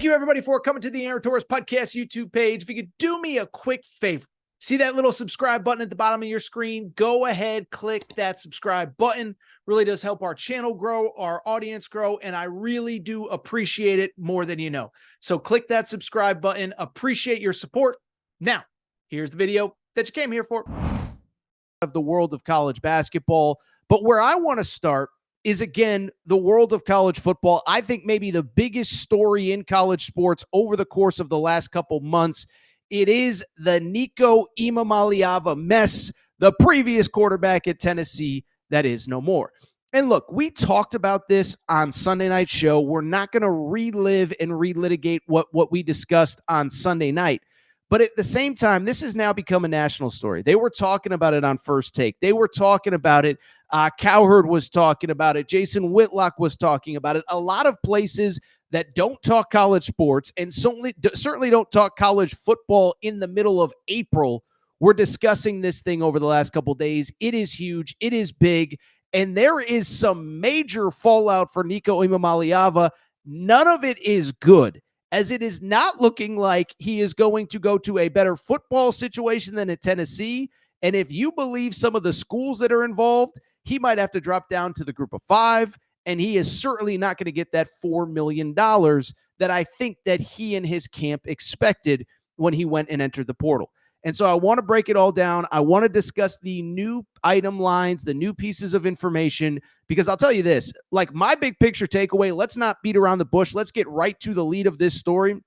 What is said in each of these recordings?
Thank you, everybody, for coming to the Aaron Torres Podcast YouTube page. If you could do me a quick favor, see that little subscribe button at the bottom of your screen? Go ahead, click that subscribe button. Really does help our channel grow, our audience grow, and I really do appreciate it more than you know. So click that subscribe button. Appreciate your support. Now, here's the video that you came here for. Of the world of college basketball, but where I want to start is, again, the world of college football. I think maybe the biggest story in college sports over the course of the last couple months. It is the Nico Iamaleava mess, the previous quarterback at Tennessee that is no more. And look, we talked about this on Sunday night show. We're not going to relive and relitigate what we discussed on Sunday night. But at the same time, this has now become a national story. They were talking about it on First Take. They were talking about it. Cowherd was talking about it. Jason Whitlock was talking about it. A lot of places that don't talk college sports and certainly don't talk college football in the middle of April were discussing this thing over the last couple of days. It is huge. It is big. And there is some major fallout for Nico Iamaleava. None of it is good, as it is not looking like he is going to go to a better football situation than at Tennessee. And if you believe some of the schools that are involved, he might have to drop down to the group of five, and he is certainly not going to get that $4 million that I think that he and his camp expected when he went and entered the portal. And so I want to break it all down. I want to discuss the new item lines, the new pieces of information, because I'll tell you this, like my big picture takeaway, let's not beat around the bush. Let's get right to the lead of this story.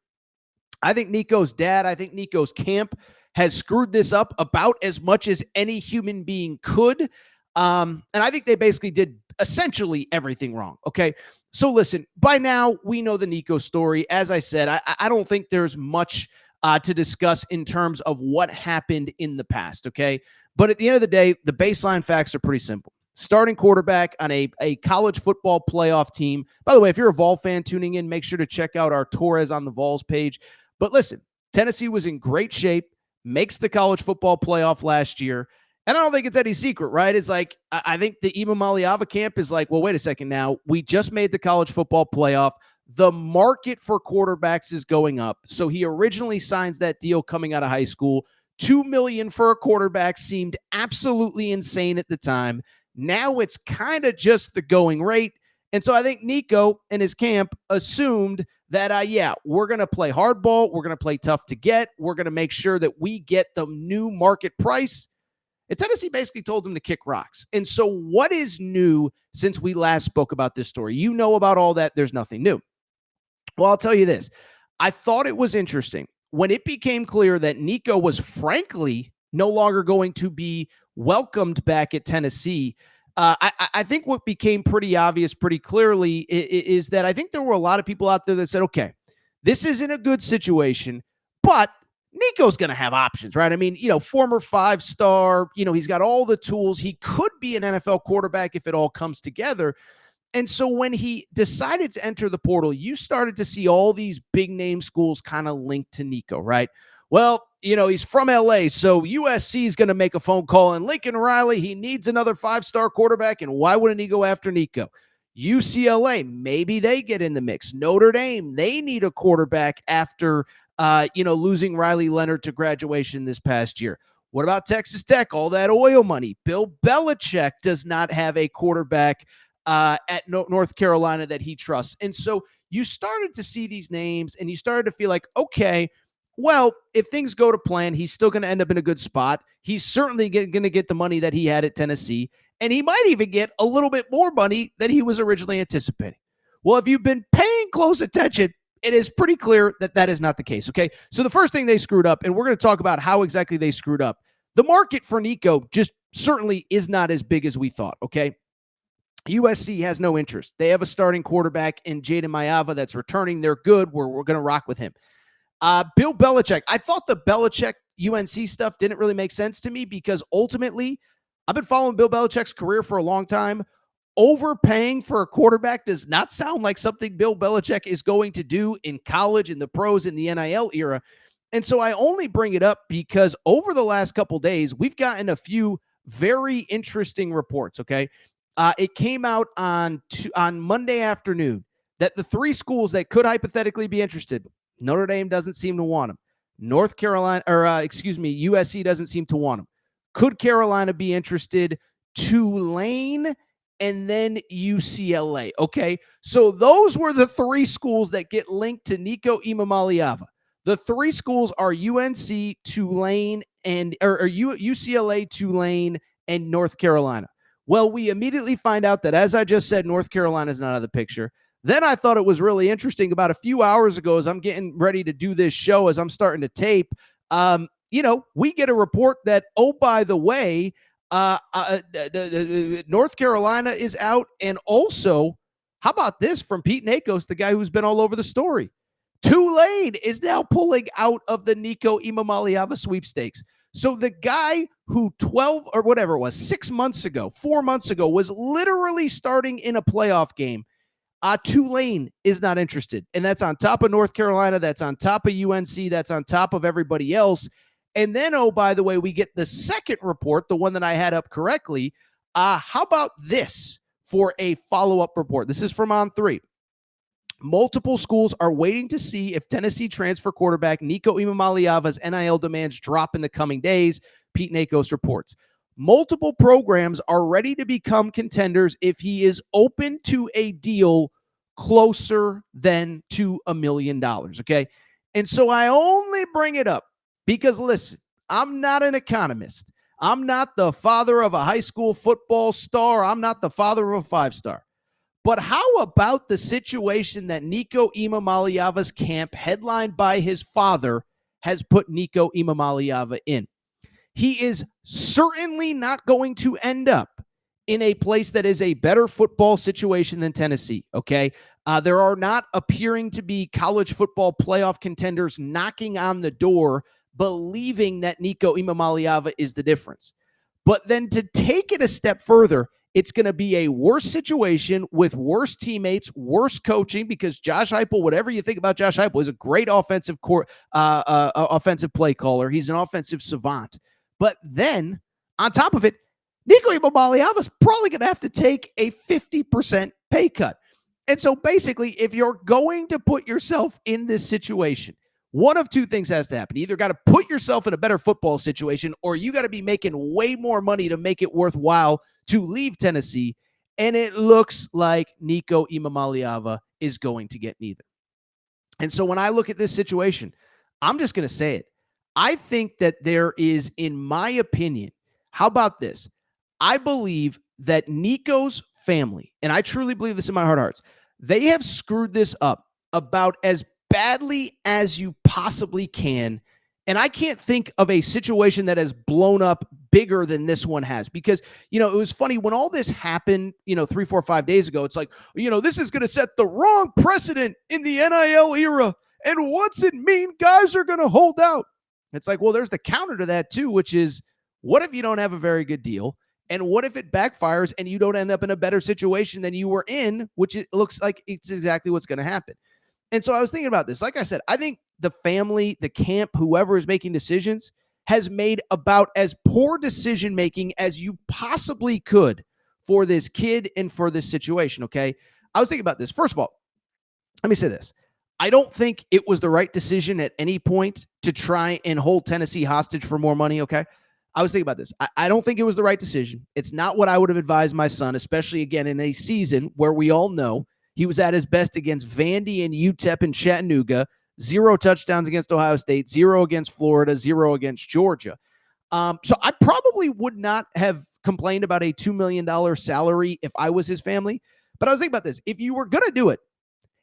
I think Nico's dad, I think Nico's camp has screwed this up about as much as any human being could. And I think they basically did essentially everything wrong. Okay. So listen, by now we know the Nico story. As I said, I don't think there's much to discuss in terms of what happened in the past. Okay. But at the end of the day, the baseline facts are pretty simple. Starting quarterback on a college football playoff team. By the way, if you're a Vol fan tuning in, make sure to check out our Torres on the Vols page. But listen, Tennessee was in great shape, makes the college football playoff last year. And I don't think it's any secret, right? It's like, I think the Iamaleava camp is like, well, wait a second now. We just made the college football playoff. The market for quarterbacks is going up. So he originally signs that deal coming out of high school. $2 million for a quarterback seemed absolutely insane at the time. Now it's kind of just the going rate. And so I think Nico and his camp assumed that, we're going to play hardball. We're going to play tough to get. We're going to make sure that we get the new market price. And Tennessee basically told him to kick rocks. And so what is new since we last spoke about this story? You know about all that. There's nothing new. Well, I'll tell you this. I thought it was interesting when it became clear that Nico was frankly no longer going to be welcomed back at Tennessee. I think what became pretty obvious pretty clearly is that I think there were a lot of people out there that said, okay, this isn't a good situation, but Nico's going to have options, right? I mean, former 5-star, he's got all the tools. He could be an NFL quarterback if it all comes together. And so when he decided to enter the portal, you started to see all these big name schools kind of linked to Nico, right? Well, he's from LA, so USC is going to make a phone call, and Lincoln Riley, he needs another 5-star quarterback, and why wouldn't he go after Nico? UCLA, maybe they get in the mix. Notre Dame, they need a quarterback after losing Riley Leonard to graduation this past year. What about Texas Tech? All that oil money. Bill Belichick does not have a quarterback at North Carolina that he trusts. And so you started to see these names and you started to feel like, okay, well, if things go to plan, he's still going to end up in a good spot. He's certainly going to get the money that he had at Tennessee, and he might even get a little bit more money than he was originally anticipating. Well, if you've been paying close attention, it is pretty clear that that is not the case, okay? So the first thing they screwed up, and we're going to talk about how exactly they screwed up. The market for Nico just certainly is not as big as we thought, okay? USC has no interest. They have a starting quarterback in Jaden Maiava that's returning. They're good. We're going to rock with him. Bill Belichick. I thought the Belichick UNC stuff didn't really make sense to me because ultimately, I've been following Bill Belichick's career for a long time. Overpaying for a quarterback does not sound like something Bill Belichick is going to do in college, in the pros, in the NIL era. And so I only bring it up because over the last couple days, we've gotten a few very interesting reports, okay? It came out on Monday afternoon that the three schools that could hypothetically be interested, Notre Dame doesn't seem to want him. North Carolina, USC doesn't seem to want him. Could Carolina be interested? Tulane and then UCLA. Okay. So those were the three schools that get linked to Nico Iamaleava. The three schools are UNC, Tulane, and UCLA, Tulane, and North Carolina. Well, we immediately find out that, as I just said, North Carolina is not out of the picture. Then I thought it was really interesting about a few hours ago as I'm getting ready to do this show, as I'm starting to tape, we get a report that, oh, by the way, North Carolina is out. And also, how about this from Pete Nakos, the guy who's been all over the story? Tulane is now pulling out of the Nico Iamaleava sweepstakes. So the guy who 4 months ago, was literally starting in a playoff game, Tulane is not interested. And that's on top of North Carolina. That's on top of UNC. That's on top of everybody else. And then, oh, by the way, we get the second report, the one that I had up correctly. How about this for a follow-up report? This is from On3. Multiple schools are waiting to see if Tennessee transfer quarterback Nico Iamaleava's NIL demands drop in the coming days, Pete Nakos reports. Multiple programs are ready to become contenders if he is open to a deal closer than to $1 million, okay? And so I only bring it up because, listen, I'm not an economist. I'm not the father of a high school football star. I'm not the father of a five-star. But how about the situation that Nico Iamaleava's camp, headlined by his father, has put Nico Iamaleava in? He is certainly not going to end up in a place that is a better football situation than Tennessee, okay? There are not appearing to be college football playoff contenders knocking on the door, believing that Nico Iamaleava is the difference. But then to take it a step further, it's going to be a worse situation with worse teammates, worse coaching, because Josh Heupel, whatever you think about Josh Heupel, is a great offensive play caller. He's an offensive savant. But then, on top of it, Nico Iamaleava is probably going to have to take a 50% pay cut. And so basically, if you're going to put yourself in this situation, one of two things has to happen. You either got to put yourself in a better football situation, or you got to be making way more money to make it worthwhile to leave Tennessee. And it looks like Nico Iamaleava is going to get neither. And so when I look at this situation, I'm just going to say it. I think that there is, in my opinion, how about this? I believe that Nico's family, and I truly believe this in my heart of hearts, they have screwed this up about as badly as you possibly can. And I can't think of a situation that has blown up bigger than this one has, because, it was funny when all this happened, 3, 4, 5 days ago. It's like, this is going to set the wrong precedent in the NIL era. And what's it mean? Guys are going to hold out. It's like, well, there's the counter to that too, which is, what if you don't have a very good deal? And what if it backfires and you don't end up in a better situation than you were in, which it looks like it's exactly what's going to happen. And so I was thinking about this. Like I said, I think the family, the camp, whoever is making decisions has made about as poor decision-making as you possibly could for this kid and for this situation, okay? I was thinking about this. First of all, let me say this. I don't think it was the right decision at any point to try and hold Tennessee hostage for more money, okay? I was thinking about this. I don't think it was the right decision. It's not what I would have advised my son, especially, again, in a season where we all know he was at his best against Vandy and UTEP and Chattanooga, 0 touchdowns against Ohio State, 0 against Florida, 0 against Georgia. So I probably would not have complained about a $2 million salary if I was his family. But I was thinking about this. If you were going to do it,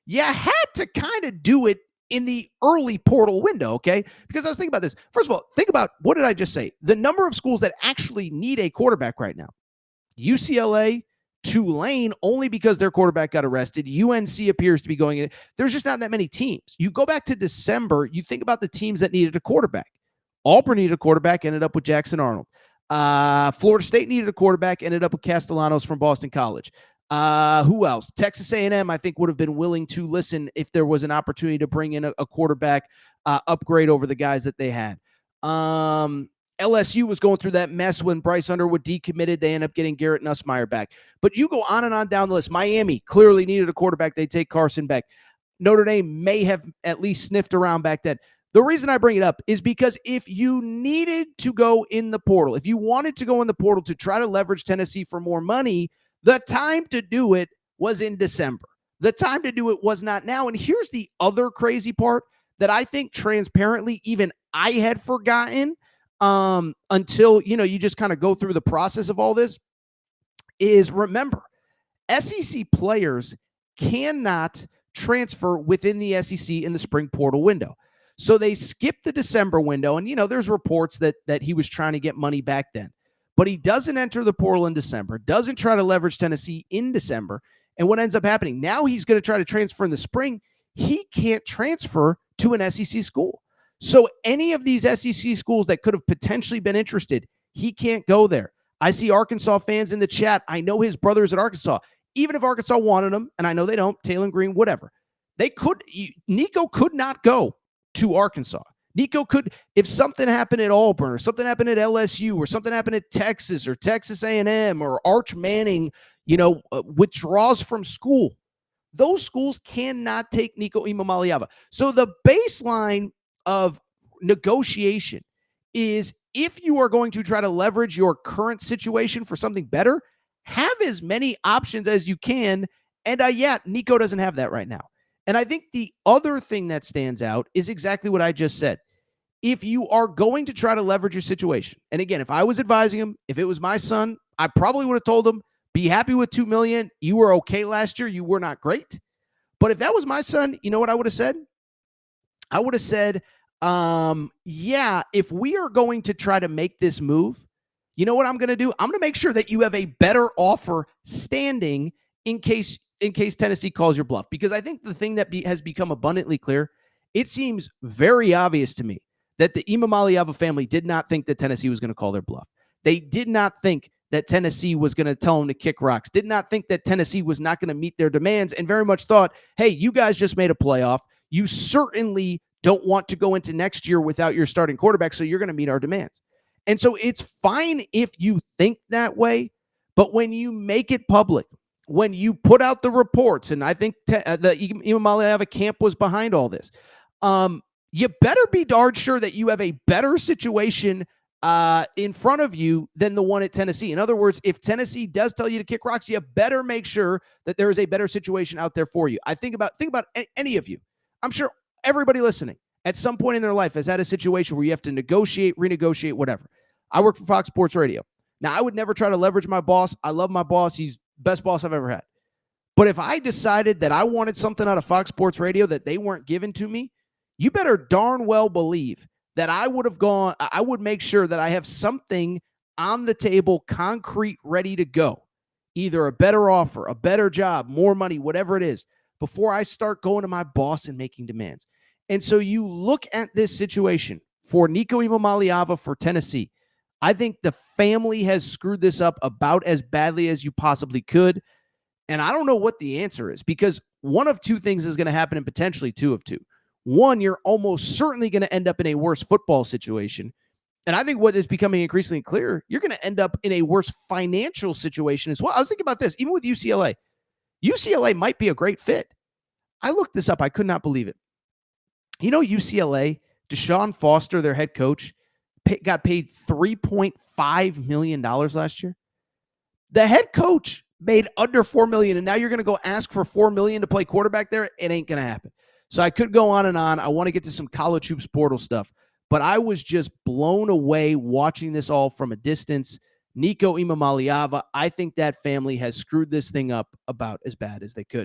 you had to kind of do it in the early portal window, okay? Because I was thinking about this. First of all, think about, what did I just say? The number of schools that actually need a quarterback right now. UCLA, Tulane, only because their quarterback got arrested. UNC appears to be going in. There's just not that many teams. You go back to December, you think about the teams that needed a quarterback. Auburn needed a quarterback, ended up with Jackson Arnold. Florida State needed a quarterback, ended up with Castellanos from Boston College. Who else? Texas A&M, I think, would have been willing to listen if there was an opportunity to bring in a quarterback upgrade over the guys that they had. LSU was going through that mess when Bryce Underwood decommitted. They end up getting Garrett Nussmeier back. But you go on and on down the list. Miami clearly needed a quarterback. They take Carson back. Notre Dame may have at least sniffed around back then. The reason I bring it up is because if you needed to go in the portal, if you wanted to go in the portal to try to leverage Tennessee for more money, the time to do it was in December. The time to do it was not now. And here's the other crazy part that I think transparently even I had forgotten until, you just kind of go through the process of all this is, remember, SEC players cannot transfer within the SEC in the spring portal window. So they skipped the December window. And, there's reports that he was trying to get money back then. But he doesn't enter the portal in December, doesn't try to leverage Tennessee in December. And what ends up happening, now he's going to try to transfer in the spring. He can't transfer to an SEC school. So any of these SEC schools that could have potentially been interested, he can't go there. I see Arkansas fans in the chat. I know his brother's at Arkansas. Even if Arkansas wanted him, and I know they don't, Taylor Green, whatever, Nico could not go to Arkansas. Nico could, if something happened at Auburn or something happened at LSU or something happened at Texas or Texas A&M or Arch Manning, withdraws from school, those schools cannot take Nico Iamaleava. So the baseline of negotiation is, if you are going to try to leverage your current situation for something better, have as many options as you can. And Nico doesn't have that right now. And I think the other thing that stands out is exactly what I just said. If you are going to try to leverage your situation, and again, if I was advising him, if it was my son, I probably would have told him, be happy with $2 million. You were okay last year. You were not great. But if that was my son, you know what I would have said? I would have said, if we are going to try to make this move, you know what I'm going to do? I'm going to make sure that you have a better offer standing in case Tennessee calls your bluff. Because I think the thing that has become abundantly clear, it seems very obvious to me that the Iamaleava family did not think that Tennessee was going to call their bluff. They did not think that Tennessee was going to tell them to kick rocks, did not think that Tennessee was not going to meet their demands, and very much thought, hey, you guys just made a playoff. You certainly don't want to go into next year without your starting quarterback, so you're going to meet our demands. And so it's fine if you think that way, but when you make it public, when you put out the reports, and I think the Iamaleava camp was behind all this, you better be darn sure that you have a better situation in front of you than the one at Tennessee. In other words, if Tennessee does tell you to kick rocks, you better make sure that there is a better situation out there for you. I think about any of you. I'm sure everybody listening at some point in their life has had a situation where you have to negotiate, renegotiate, whatever. I work for Fox Sports Radio. Now, I would never try to leverage my boss. I love my boss. He's the best boss I've ever had. But if I decided that I wanted something out of Fox Sports Radio that they weren't giving to me, you better darn well believe that I would make sure that I have something on the table, concrete, ready to go. Either a better offer, a better job, more money, whatever it is, before I start going to my boss and making demands. And so you look at this situation for Nico Iamaleava for Tennessee. I think the family has screwed this up about as badly as you possibly could. And I don't know what the answer is, because one of two things is going to happen, and potentially two of two. One, you're almost certainly going to end up in a worse football situation. And I think what is becoming increasingly clear, you're going to end up in a worse financial situation as well. I was thinking about this, even with UCLA. UCLA might be a great fit. I looked this up. I could not believe it. UCLA, Deshaun Foster, their head coach, got paid $3.5 million last year. The head coach made under $4 million, and now you're going to go ask for $4 million to play quarterback there? It ain't going to happen. So I could go on and on. I want to get to some college hoops portal stuff, but I was just blown away watching this all from a distance. Nico Iamaleava, I think that family has screwed this thing up about as bad as they could.